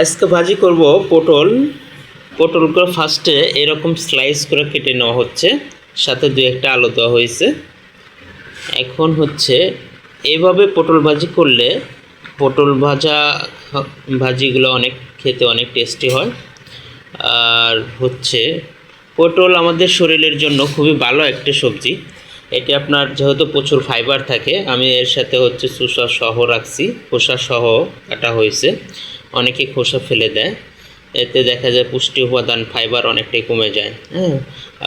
আজকে ভাজি করব পটল। পটলগুলো ফার্স্টে এরকম স্লাইস করে কেটে নেওয়া হচ্ছে, সাথে দু একটা আলু দেওয়া হয়েছে। এখন হচ্ছে এভাবে পটল ভাজি করলে পটল ভাজিগুলো অনেক খেতে অনেক টেস্টি হয়। আর হচ্ছে পটল আমাদের শরীরের জন্য খুবই ভালো একটা সবজি। এটি আপনার যেহেতু প্রচুর ফাইবার থাকে, আমি এর সাথে হচ্ছে চোষা সহ রাখছি, খোসা সহ কাটা হয়েছে। অনেকে খোসা ফেলে দেয়, এতে দেখা যায় পুষ্টি উপাদান ফাইবার অনেকটাই কমে যায়। হ্যাঁ,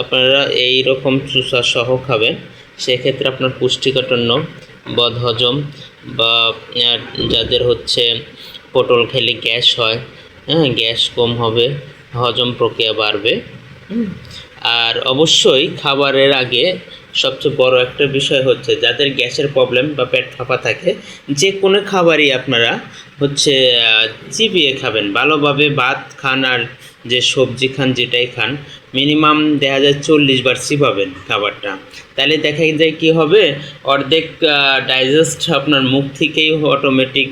আপনারা এই রকম চোষা সহ খাবেন, সেক্ষেত্রে আপনার পুষ্টিকাঠান্য, বদহজম বা যাদের হচ্ছে পটল খেলে গ্যাস হয়, হ্যাঁ, গ্যাস কম হবে, হজম প্রক্রিয়া বাড়বে। আর অবশ্যই খাবারের আগে সবচেয়ে বড় একটা বিষয় হচ্ছে যাদের গ্যাসের প্রবলেম বা পেট ফাঁপা থাকে, যে কোনো খাবারই আপনারা হচ্ছে চিবিয়ে খাবেন। ভালোভাবে ভাত খান আর যে সবজি খান, যেটাই খান, মিনিমাম দেখা যায় 40 বার চিবাবেন খাবারটা। তাহলে দেখা যায় কী হবে, অর্ধেক ডাইজেস্ট আপনার মুখ থেকেই অটোমেটিক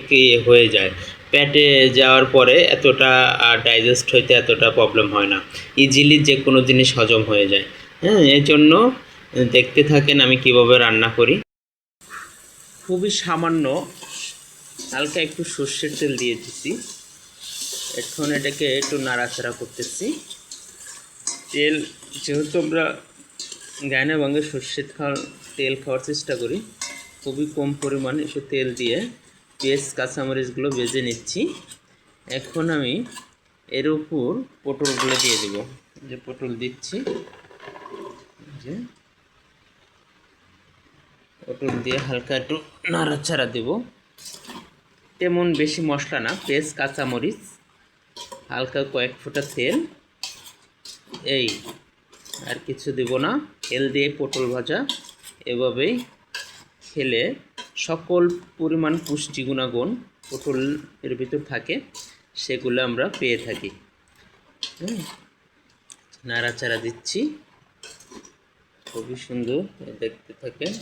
হয়ে যায়। পেটে যাওয়ার পরে এতটা ডাইজেস্ট হইতে এতটা প্রবলেম হয় না, ইজিলি যে কোনো জিনিস হজম হয়ে যায়। হ্যাঁ, এই জন্য দেখতে থাকেন আমি কিভাবে রান্না করি। খুবই সামান্য হালকা একটু সর্ষের তেল দিয়ে দিচ্ছি। এখন এটাকে একটু নাড়াচাড়া করতেছি। তেল যেহেতু আমরা গায়না ভাঙে সর্ষের তেল খাওয়ার চেষ্টা করি, খুবই কম পরিমাণ একটু তেল দিয়ে পেঁয়াজ কাঁচামরিচগুলো ভেজে নিচ্ছি। এখন আমি এর উপর পটলগুলো দিয়ে দেব। যে পটল দিচ্ছি, যে পটল দিয়ে হালকা একটু নাড়াচাড়া দেব। তেমন বেশি মশলা না, পেঁয়াজ কাঁচামরিচ, হালকা কয়েক ফোঁটা তেল, এই আর কিছু দেব না। তেল দিয়ে পটল ভাজা এভাবেই খেলে সকল পরিমাণ পুষ্টি গুণাগুণ পটলের ভিতর থাকে, সেগুলো আমরা পেয়ে থাকি। নাড়াচাড়া দিচ্ছি, খুবই সুন্দর, দেখতে থাকেন।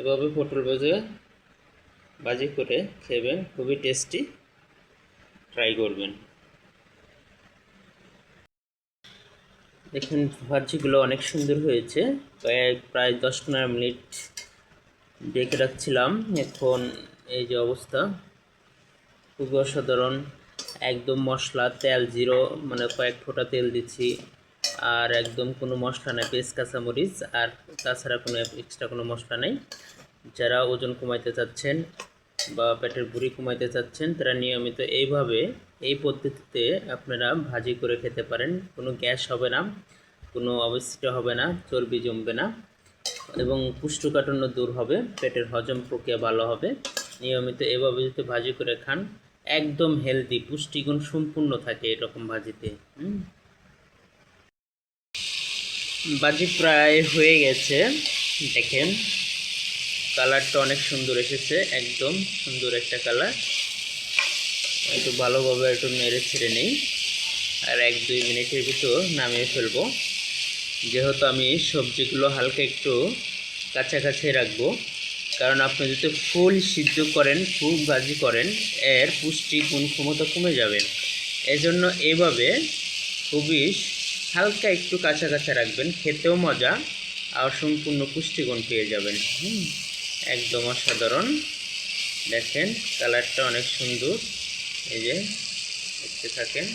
এভাবে পটল ভাজি করে খেবেন, খুবই টেস্টি, ট্রাই করবেন। দেখুন ভাজিগুলো অনেক সুন্দর হয়েছে। প্রায় 10-15 মিনিট ডেকে রাখছিলাম, এখন এই যে অবস্থা, খুবই অসাধারণ। একদম মশলা, তেল জিরো, মানে কয়েক ফোঁটা তেল দিচ্ছি, আর একদম কোনো মশলা নেই, পেঁয়াজ কাঁচামরিচ আর তাছাড়া কোনো এক্সট্রা কোনো মশলা নেই। যারা ওজন কমাইতে চাচ্ছেন বা পেটের ভুঁড়ি কমাইতে চাচ্ছেন, তারা নিয়মিত এই পদ্ধতিতে আপনারা ভাজি করে খেতে পারেন। কোনো গ্যাস হবে না, কোনো অবস্থিত হবে না, চর্বি জমবে না, এবং কোষ্ঠকাঠিন্য দূর হবে, পেটের হজম প্রক্রিয়া ভালো হবে। নিয়মিত এভাবে যদি ভাজি করে খান, একদম হেলদি, পুষ্টিগুণ সম্পূর্ণ থাকে এরকম ভাজিতে। ভাজি প্রায় হয়ে গেছে, দেখেন কালারটা অনেক সুন্দর এসেছে, একদম সুন্দর একটা কালার। একটু ভালোভাবে একটু নেড়ে ছেড়ে নেই, আর 1-2 মিনিটের ভিতর নামিয়ে ফেলবো। যেহেতু আমি সবজিগুলো হালকা একটু কাছাকাছি রাখবো, কারণ আপনি যদি ফুল সিদ্ধ করেন, ফুল ভাজি করেন, এর পুষ্টি গুণ ক্ষমতা কমে যাবে। এজন্য এইভাবে খুবই হালকা একটু কাছাকাছি রাখবেন, খেতেও মজা আর সম্পূর্ণ পুষ্টিগুণ পেয়ে যাবেন। একদম অসাধারণ, দেখেন কালারটা অনেক সুন্দর, এই যে দেখতে থাকেন।